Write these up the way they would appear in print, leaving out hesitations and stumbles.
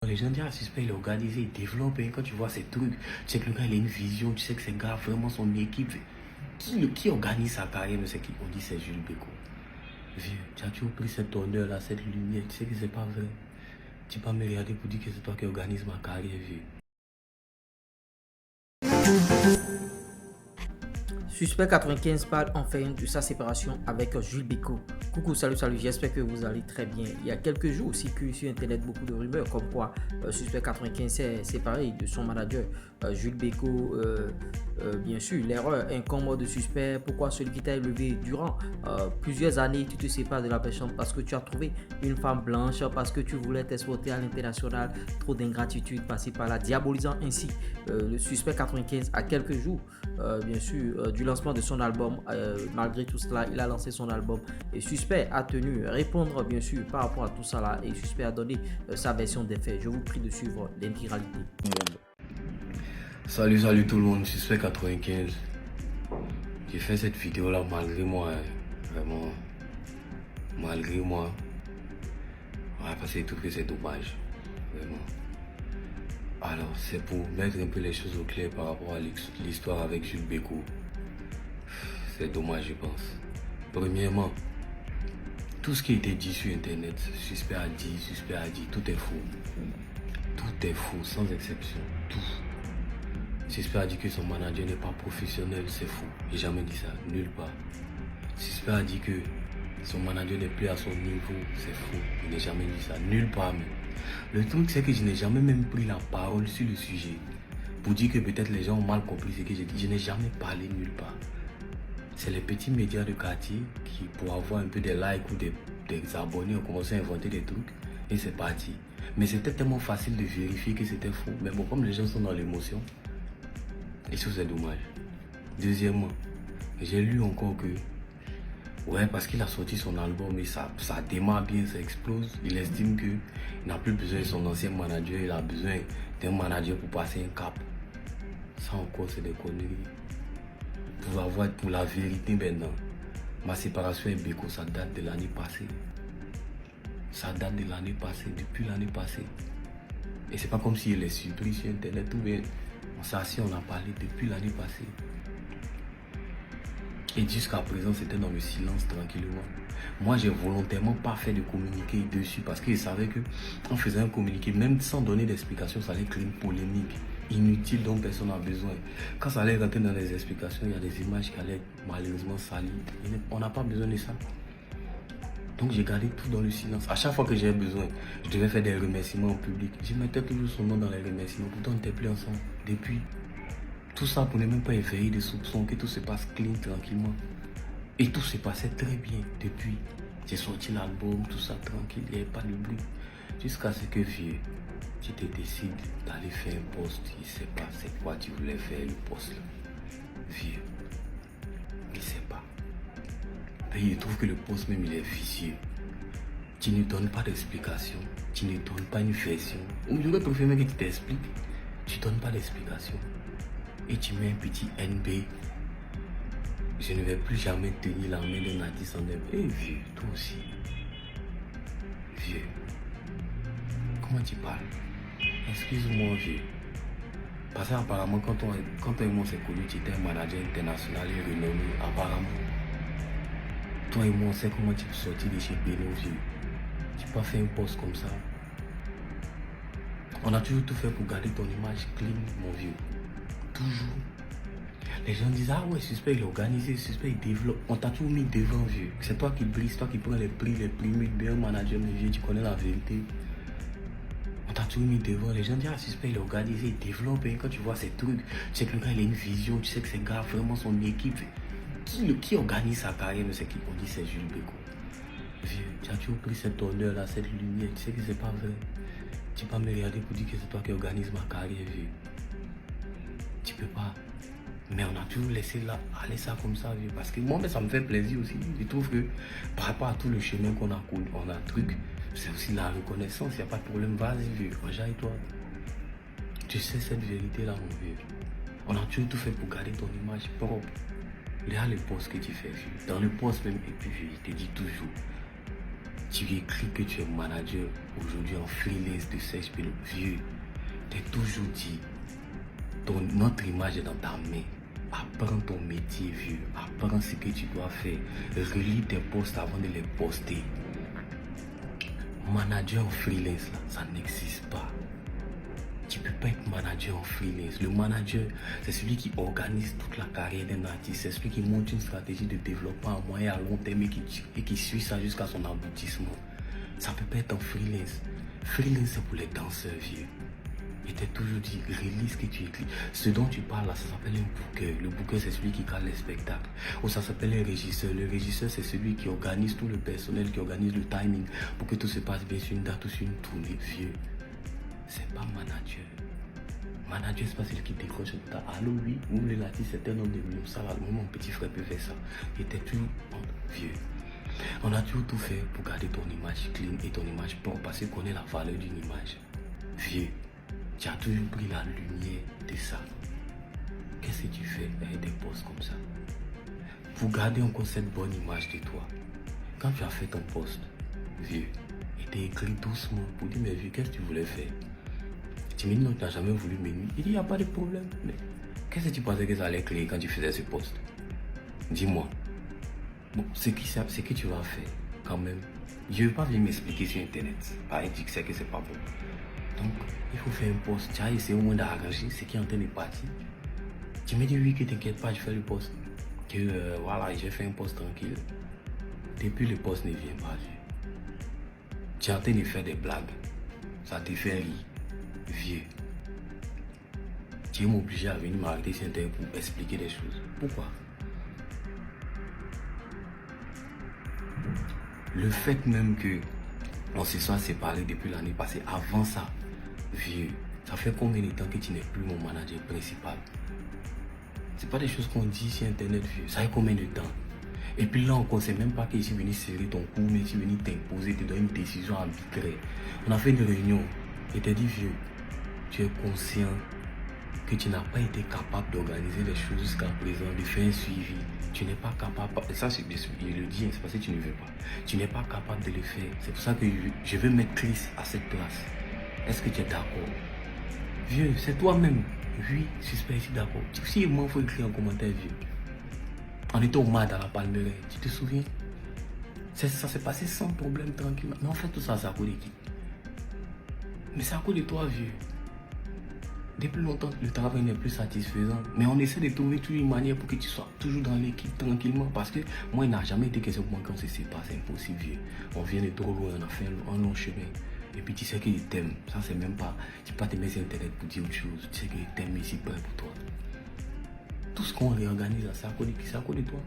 Les gens disent, ah, suspect, il est organisé, il développe, et quand tu vois ces trucs, tu sais que le gars, il a une vision, tu sais que c'est gars, vraiment son équipe. Qui organise sa carrière, mais c'est qui? On dit, c'est Jules Bécaud. Vieux, tu as toujours pris cet honneur-là, cette lumière, tu sais que c'est pas vrai. Tu peux pas me regarder pour dire que c'est toi qui organise ma carrière, vieux. Suspect 95 parle enfin de sa séparation avec Jules Bécaud. Coucou, salut, j'espère que vous allez très bien. Il y a quelques jours aussi que sur internet beaucoup de rumeurs comme quoi Suspect 95 s'est séparé de son manager Jules Bécaud. Bien sûr, l'erreur incombe de Suspect. Pourquoi celui qui t'a élevé durant plusieurs années, tu te sépares de la personne parce que tu as trouvé une femme blanche, parce que tu voulais t'exporter à l'international, trop d'ingratitude passée par la diabolisant ainsi le Suspect 95 à quelques jours, bien sûr, du lancement de son album. Malgré tout cela, il a lancé son album et Suspect a tenu à répondre bien sûr par rapport à tout ça là et Suspect a donné sa version des faits. Je vous prie de suivre l'intégralité. Salut tout le monde, Suspect 95. J'ai fait cette vidéo là malgré moi, vraiment. Malgré moi. Ouais, parce que je trouve que c'est dommage. Vraiment. Alors, c'est pour mettre un peu les choses au clair par rapport à l'histoire avec Jules Bécaud. C'est dommage, je pense. Premièrement, tout ce qui a été dit sur internet, suspect a dit, tout est faux. Tout est faux, sans exception. Tout. Suspect a dit que son manager n'est pas professionnel, c'est faux. J'ai jamais dit ça, nulle part. Suspect a dit que son manager n'est plus à son niveau, c'est faux. Je n'ai jamais dit ça, nulle part même. Le truc, c'est que je n'ai jamais même pris la parole sur le sujet pour dire que peut-être les gens ont mal compris ce que j'ai dit. Je n'ai jamais parlé nulle part. C'est les petits médias de quartier qui, pour avoir un peu des likes ou des abonnés, ont commencé à inventer des trucs et c'est parti. Mais c'était tellement facile de vérifier que c'était faux. Mais bon, comme les gens sont dans l'émotion, et ça c'est dommage. Deuxièmement, j'ai lu encore que, ouais, parce qu'il a sorti son album et ça démarre bien, ça explose. Il estime qu'il n'a plus besoin de son ancien manager, il a besoin d'un manager pour passer un cap. Ça encore, c'est des conneries. Pour la vérité maintenant, ma séparation avec Bécaud, ça date de l'année passée. Ça date de l'année passée, depuis l'année passée. Et c'est pas comme si elle est surpris sur internet, tout bien. On s'est assis, on a parlé depuis l'année passée. Et jusqu'à présent, c'était dans le silence tranquillement. Moi, j'ai volontairement pas fait de communiqué dessus parce que je savais que en faisant un communiqué, même sans donner d'explication, ça allait créer une polémique inutile dont personne n'a besoin. Quand ça allait rentrer dans les explications, il y a des images qui allaient être malheureusement salies. On n'a pas besoin de ça. Donc j'ai gardé tout dans le silence. À chaque fois que j'ai besoin, je devais faire des remerciements en public. Je mettais toujours son nom dans les remerciements. Pourtant, on n'était plus ensemble. Depuis, tout ça pour ne même pas éveiller des soupçons, que tout se passe clean, tranquillement. Et tout se passait très bien depuis. J'ai sorti l'album, tout ça tranquille, il n'y avait pas de bruit. Jusqu'à ce que, vieux, tu te décides d'aller faire un poste. Je ne sais pas c'est quoi tu voulais faire le poste là. Vieux, je ne sais pas. Mais il trouve que le poste même il est vicieux. Tu ne donnes pas d'explication, tu ne donnes pas une version. Ou je vais préférer que tu t'expliques. Tu ne donnes pas d'explication. Et tu mets un petit NB. Je ne vais plus jamais tenir la main d'un artiste en NB. Eh vieux, toi aussi. Vieux. Comment tu parles? Excuse-moi, vieux. Parce qu'apparemment, quand toi et moi s'est connu, tu étais un manager international et renommé. Apparemment. Toi et moi, on sait comment tu es sorti de chez Beno, vieux. Tu peux pas faire un poste comme ça. On a toujours tout fait pour garder ton image clean, mon vieux. Toujours. Les gens disent, ah ouais, suspect, il est organisé, suspect, il développe. On t'a toujours mis devant, vieux. C'est toi qui brise, toi qui prends les prix bien manager, mais vieux, tu connais la vérité. On t'a toujours mis devant. Les gens disent, ah, suspect, il est organisé, il développe. Et quand tu vois ces trucs, tu sais que le gars, il a une vision, tu sais que c'est gars, vraiment son équipe. Qui organise sa carrière, mais c'est qui? On dit, c'est Jules Bécaud. Vieux, tu as toujours pris cet honneur-là, cette lumière, tu sais que c'est pas vrai. Tu peux pas me regarder pour dire que c'est toi qui organise ma carrière, vieux. Tu peux pas. Mais on a toujours laissé aller ça comme ça, vieux. Parce que moi, ça me fait plaisir aussi. Je trouve que par rapport à tout le chemin qu'on a couru, on a truc, c'est aussi la reconnaissance. Il n'y a pas de problème. Vas-y, vieux. Enjaille-toi. Tu sais cette vérité-là, mon vieux. On a toujours tout fait pour garder ton image propre. Regarde le poste que tu fais, vieux. Dans le poste même, et puis, vieux, je te dis toujours. Tu écris que tu es manager aujourd'hui en freelance de Serge Pelot. Vieux, t'es toujours dit, notre image est dans ta main. Apprends ton métier, vieux. Apprends ce que tu dois faire. Relis tes posts avant de les poster. Manager en freelance, là, ça n'existe pas. Tu ne peux pas être manager en freelance. Le manager, c'est celui qui organise toute la carrière d'un artiste. C'est celui qui monte une stratégie de développement à moyen et à long terme et qui suit ça jusqu'à son aboutissement. Ça ne peut pas être en freelance. Freelance, c'est pour les danseurs, vieux. Il t'a toujours dit, relis ce que tu écris. Ce dont tu parles là, ça s'appelle un booker. Le booker, c'est celui qui cale les spectacles. Ou ça s'appelle un régisseur. Le régisseur, c'est celui qui organise tout le personnel, qui organise le timing pour que tout se passe bien sur une date ou sur une tournée, vieux. C'est pas manager. Manager, c'est pas celui qui décroche le tas. Allô, oui, vous voulez l'artiste, c'est un homme de millions. Ça, là, mon petit frère peut faire ça. Il était toujours vieux. On a toujours tout fait pour garder ton image clean et ton image propre parce qu'on connaît la valeur d'une image. Vieux, tu as toujours pris la lumière de ça. Qu'est-ce que tu fais avec des posts comme ça? Pour garder encore cette bonne image de toi. Quand tu as fait ton post, vieux, il t'a écrit doucement pour dire, mais vieux, qu'est-ce que tu voulais faire? Tu me dis non, tu n'as jamais voulu m'aimer. Il dit, il n'y a pas de problème. Mais qu'est-ce que tu pensais que ça allait créer quand tu faisais ce post? Dis-moi. Bon, ce que tu vas faire, quand même. Je ne vais pas venir m'expliquer sur Internet. Pas dire que c'est pas bon. Donc, il faut faire un post. Tu as essayé au moins d'arranger ce qui est en train de partir. Tu me dis oui, que t'inquiète pas, je fais le post. Que voilà, j'ai fait un post tranquille. Depuis le post ne vient pas. Tu es en train de faire des blagues. Ça te fait rire. Vieux. Tu es obligé à venir m'arrêter sur Internet pour expliquer des choses. Pourquoi? Le fait même que on se soit séparés depuis l'année passée, avant ça, vieux, ça fait combien de temps que tu n'es plus mon manager principal? C'est pas des choses qu'on dit sur Internet, vieux. Ça fait combien de temps? Et puis là, on ne sait même pas que je suis venu serrer ton cou, mais je suis venu t'imposer, te donner une décision arbitraire. On a fait une réunion et t'as dit, vieux, tu es conscient que tu n'as pas été capable d'organiser les choses jusqu'à présent, de faire un suivi. Tu n'es pas capable, et ça je le dis, c'est parce que tu ne veux pas. Tu n'es pas capable de le faire. C'est pour ça que je veux mettre Chris à cette place. Est-ce que tu es d'accord? Vieux, c'est toi-même. Oui, suspect, je suis d'accord. Si moi, il faut écrire en commentaire, vieux. On était au MAD à la Palmeraie, tu te souviens? Ça s'est passé sans problème, tranquillement. Mais en fait, tout ça, c'est à cause de qui? Mais c'est à cause de toi, vieux. Depuis longtemps, le travail n'est plus satisfaisant. Mais on essaie de trouver toujours une manière pour que tu sois toujours dans l'équipe tranquillement. Parce que moi, il n'a jamais été question pour moi quand on se sépare. C'est impossible, vieux. On vient de trop loin, on a fait un long chemin. Et puis tu sais qu'il t'aime. Ça, c'est même pas. Tu peux pas te mettre sur Internet pour dire autre chose. Tu sais qu'il t'aime ici près pour toi. Tout ce qu'on réorganise, c'est à cause de qui? C'est à cause de toi.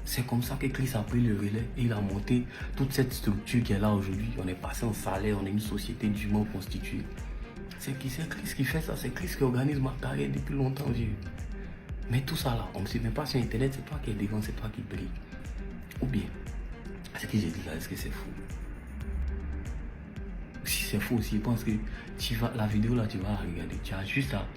C'est comme ça que Chris a pris le relais et il a monté toute cette structure qui est là aujourd'hui. On est passé en salaire, on est une société dûment constituée. C'est Chris qui fait ça, c'est Chris qui organise ma carrière depuis longtemps, vieux. Mais tout ça là, on ne se met pas sur Internet, c'est toi qui es devant, c'est toi qui brille. Ou bien, ce que j'ai dit là, est-ce que c'est faux? Si c'est faux aussi, je pense que la vidéo là, tu vas regarder, tu as juste à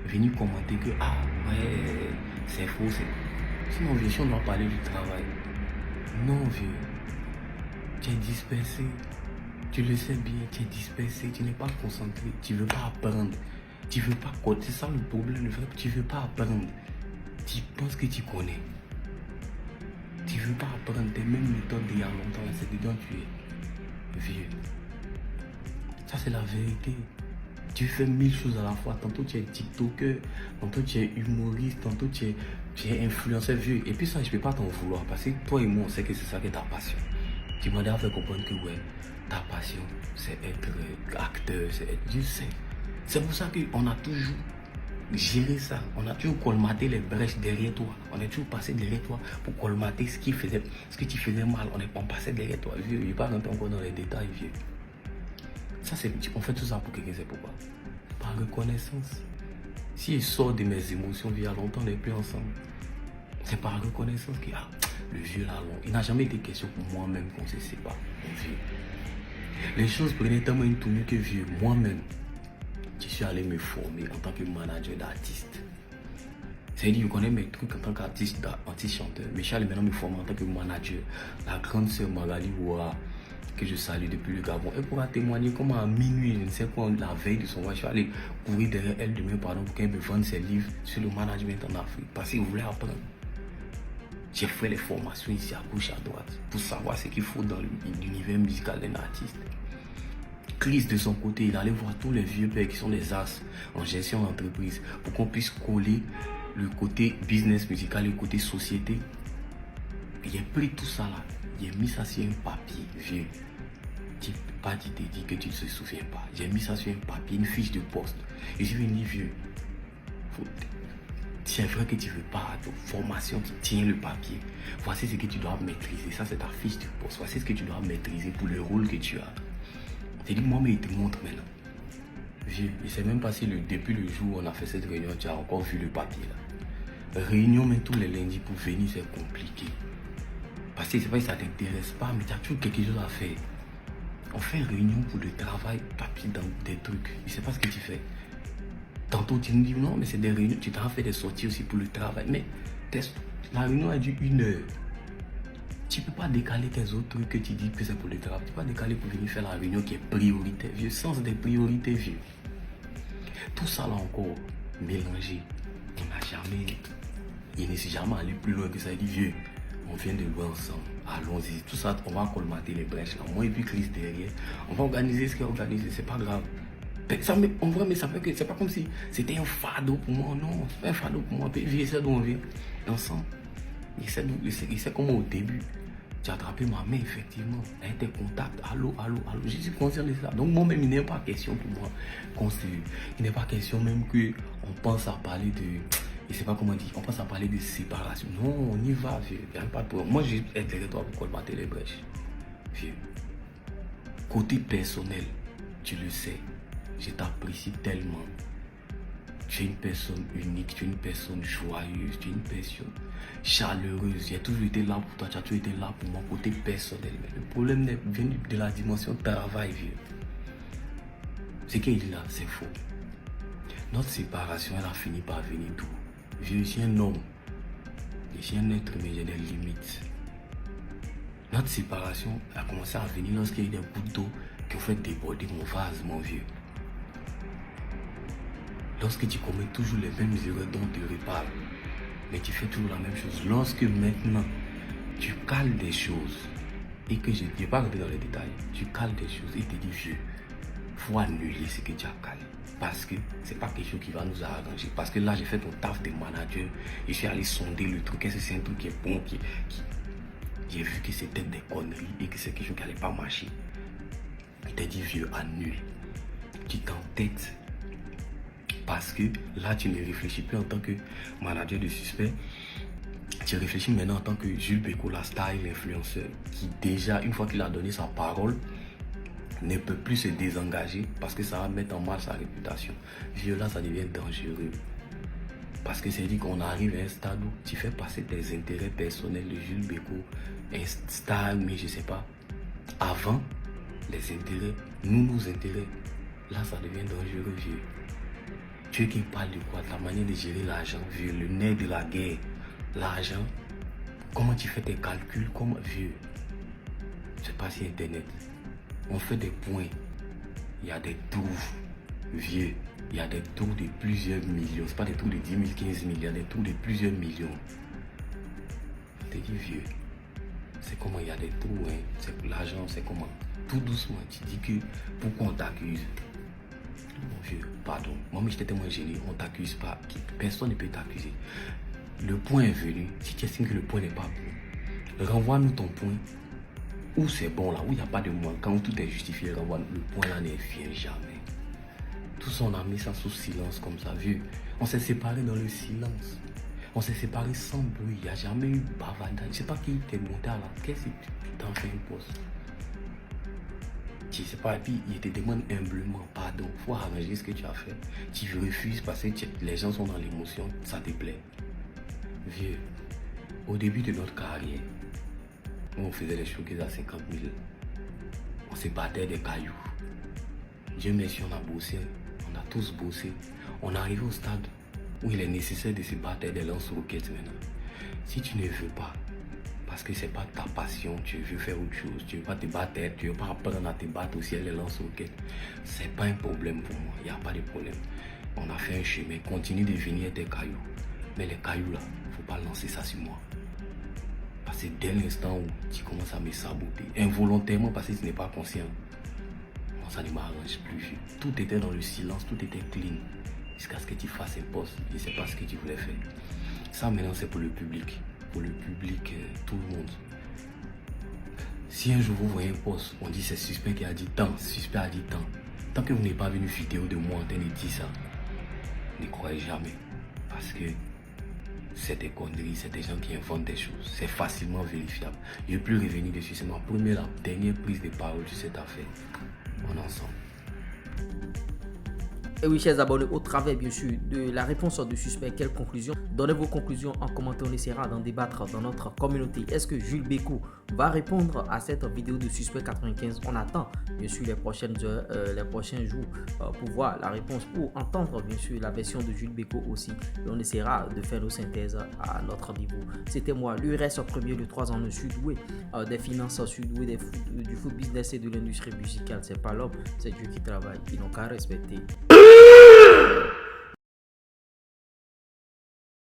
venir commenter que ah ouais, c'est faux, c'est faux. Sinon, vieux, si on doit parler du travail, non vieux, tu es dispersé. Tu le sais bien, tu es dispersé, tu n'es pas concentré, tu ne veux pas apprendre, tu ne veux pas coder, c'est ça le problème, tu ne veux pas apprendre, tu penses que tu connais, tu ne veux pas apprendre tes mêmes méthodes d'il y a longtemps, c'est dedans tu es vieux. Ça c'est la vérité. Tu fais 1000 choses à la fois, tantôt tu es TikToker, tantôt tu es humoriste, tantôt tu es influenceur vieux. Et puis ça, je ne peux pas t'en vouloir parce que toi et moi, on sait que c'est ça qui est ta passion. Tu m'as déjà fait comprendre que ouais, ta passion, c'est être acteur, c'est être... Je sais. C'est pour ça qu'on a toujours géré ça. On a toujours colmaté les brèches derrière toi. On est toujours passé derrière toi pour colmater ce que tu faisais mal. On passait derrière toi, vieux. Je ne vais pas rentrer encore dans les détails, vieux. Ça, on fait tout ça pour quelqu'un, c'est pourquoi? Par reconnaissance. Si je sors de mes émotions, il y a longtemps, on n'est plus ensemble. C'est par reconnaissance que le vieux là, il n'a jamais été question pour moi-même qu'on se sépare. Vieux. Les choses prenaient tellement une tournure que vieux, moi-même, je suis allé me former en tant que manager d'artiste. C'est-à-dire, je connais mes trucs en tant qu'artiste, chanteur. Mais Charles est maintenant me forme en tant que manager. La grande sœur Magali Ouara, que je salue depuis le Gabon, elle pourra témoigner comment à minuit, je ne sais quoi, la veille de son voyage, je suis allé courir derrière elle demain, pardon, pour qu'elle me vende ses livres sur le management en Afrique. Parce qu'il voulait apprendre. J'ai fait les formations ici à gauche, à droite, pour savoir ce qu'il faut dans l'univers musical d'un artiste. Chris, de son côté, il allait voir tous les vieux pères qui sont des as en gestion d'entreprise pour qu'on puisse coller le côté business musical et le côté société. J'ai pris tout ça là, j'ai mis ça sur un papier vieux. Tu ne peux pas te dire que tu ne te souviens pas. J'ai mis ça sur un papier, une fiche de poste. Et je lui ai dit, vieux, c'est vrai que tu ne veux pas ta formation, tu tiens le papier. Voici ce que tu dois maîtriser. Ça, c'est ta fiche de poste. Voici ce que tu dois maîtriser pour le rôle que tu as. J'ai dit, moi, mais il te montre maintenant. Vieux, je ne sais même pas si depuis le jour où on a fait cette réunion, tu as encore vu le papier là. Réunion, mais tous les lundis pour venir, c'est compliqué. Parce que c'est pas que ça ne t'intéresse pas, mais tu as toujours quelque chose à faire. On fait une réunion pour le travail, papier dans des trucs. Je ne sais pas ce que tu fais. Tantôt, tu nous dis non, mais c'est des réunions. Tu t'en fais des sorties aussi pour le travail. Mais la réunion a dû 1 heure. Tu ne peux pas décaler tes autres trucs que tu dis que c'est pour le travail. Tu ne peux pas décaler pour venir faire la réunion qui est prioritaire, vieux. Sens des priorités, vieux. Tout ça là encore, mélangé. Il ne s'est jamais allé plus loin que ça. Il dit, vieux, on vient de loin ensemble. Allons-y. Tout ça, on va colmater les brèches là. Moi et puis Chris derrière. On va organiser ce qu'il a organisé. C'est pas grave. Ça, en vrai, mais ça fait que c'est pas comme si c'était un fardeau pour moi. Non, c'est pas un fardeau pour moi. Puis il sait d'où on vient. Ensemble. Il sait comment au début. Tu as attrapé ma main, effectivement. Elle était contact. Allô. Je suis conscient de ça. Donc, moi-même, il n'est pas question pour moi. Il n'est pas question même qu'on pense à parler de. Je ne sais pas comment dire. On pense à parler de séparation. Non, on y va, vieux. Il n'y a pas de problème. Moi, j'ai intérêt toi pour colmater les brèches. Vieux. Côté personnel, tu le sais. Je t'apprécie tellement. Tu es une personne unique, tu es une personne joyeuse, tu es une personne chaleureuse. J'ai toujours été là pour toi, tu as toujours été là pour mon côté personnel. Mais le problème vient de la dimension travail, vieux. Ce qu'il dit là, c'est faux. Notre séparation, elle a fini par venir d'où? Vieux, je suis un homme. Je suis un être, mais j'ai des limites. Notre séparation a commencé à venir lorsqu'il y a eu des gouttes d'eau qui ont fait déborder mon vase, mon vieux. Lorsque tu commets toujours les mêmes erreurs dont tu reparles, mais tu fais toujours la même chose. Lorsque maintenant, tu cales des choses, et que je ne vais pas rentrer dans les détails, tu cales des choses et tu dis, vieux, il faut annuler ce que tu as calé. Parce que ce n'est pas quelque chose qui va nous arranger. Parce que là, j'ai fait ton taf de manager, je suis allé sonder le truc, est-ce que c'est un truc qui est bon, j'ai vu que c'était des conneries et que c'est quelque chose qui n'allait pas marcher. Il t'a dit, vieux, annule. Tu t'entêtes. Parce que là, tu ne réfléchis plus en tant que manager de suspect. Tu réfléchis maintenant en tant que Jules Bécaud, la star et l'influenceur, qui déjà, une fois qu'il a donné sa parole, ne peut plus se désengager parce que ça va mettre en mal sa réputation. Vieux, là, ça devient dangereux. Parce que c'est dit qu'on arrive à un stade où tu fais passer tes intérêts personnels de Jules Bécaud, un star, mais je ne sais pas, avant les intérêts, nos intérêts. Là, ça devient dangereux, vieux. Tu es qui parle de quoi? Ta manière de gérer l'argent, vieux, le nerf de la guerre, l'argent. Comment tu fais tes calculs, comment, vieux? C'est pas sur Internet. On fait des points. Il y a des trous, vieux. Il y a des trous de plusieurs millions. C'est pas des trous de 10 000, 15 000. Il y a des trous de plusieurs millions. Je te dis, vieux. C'est comment il y a des trous, hein. C'est l'argent, c'est comment. Tout doucement, tu dis que pourquoi on t'accuse? Mon vieux, pardon. Moi, j'étais tellement gêné. On ne t'accuse pas. Personne ne peut t'accuser. Le point est venu. Si tu estimes que le point n'est pas bon, renvoie-nous ton point. Où c'est bon là, où il n'y a pas de manquant, où tout est justifié, renvoie-nous. Le point là ne vient jamais. Tout ça, on a mis ça sous silence comme ça, vieux. On s'est séparés dans le silence. On s'est séparés sans bruit. Il n'y a jamais eu bavardage. Je ne sais pas qui t'est monté à la caisse et tu t'en fais une pause. Je sais pas, et puis il te demande humblement pardon, il faut arranger ce que tu as fait. Tu refuses parce que les gens sont dans l'émotion, ça te plaît. Vieux, au début de notre carrière, on faisait les showcases à 50 000. On se battait des cailloux. Dieu merci, on a bossé, on a tous bossé. On arrive au stade où il est nécessaire de se battre des lance-roquettes maintenant. Si tu ne veux pas, parce que c'est pas ta passion, tu veux faire autre chose, tu veux pas te battre, tu veux pas apprendre à te battre aussi les lance-roquettes, c'est pas un problème pour moi, il n'y a pas de problème. On a fait un chemin, continue de venir des cailloux. Mais les cailloux là, faut pas lancer ça sur moi. Parce que dès l'instant où tu commences à me saboter, involontairement parce que tu n'es pas conscient, moi ça ne m'arrange plus. Tout était dans le silence, tout était clean. Jusqu'à ce que tu fasses un poste, je ne sais pas ce que tu voulais faire. Ça maintenant c'est pour le public. Pour le public, tout le monde. Si un jour vous voyez un poste, on dit c'est suspect qui a dit tant, suspect a dit tant. Tant que vous n'avez pas vu une vidéo de moi en train de dire ça, ne croyez jamais. Parce que c'est des conneries, c'est des gens qui inventent des choses. C'est facilement vérifiable. Je ne vais plus revenir dessus. C'est ma première, la dernière prise de parole sur cette affaire. On est ensemble. Et oui, chers abonnés, au travers bien sûr de la réponse du suspect, quelles conclusions? Donnez vos conclusions en commentaire, on essaiera d'en débattre dans notre communauté. Est-ce que Jules Bécaud va répondre à cette vidéo de Suspect 95? On attend bien sûr les prochaines heures, les prochains jours pour voir la réponse, pour entendre bien sûr la version de Jules Bécaud aussi. Et on essaiera de faire nos synthèses à notre niveau. C'était moi, l'URS premier de 3 ans, le sud-ouest des finances, sud-ouest du foot business et de l'industrie musicale. C'est pas l'homme, c'est Dieu qui travaille. Ils n'ont qu'à respecter.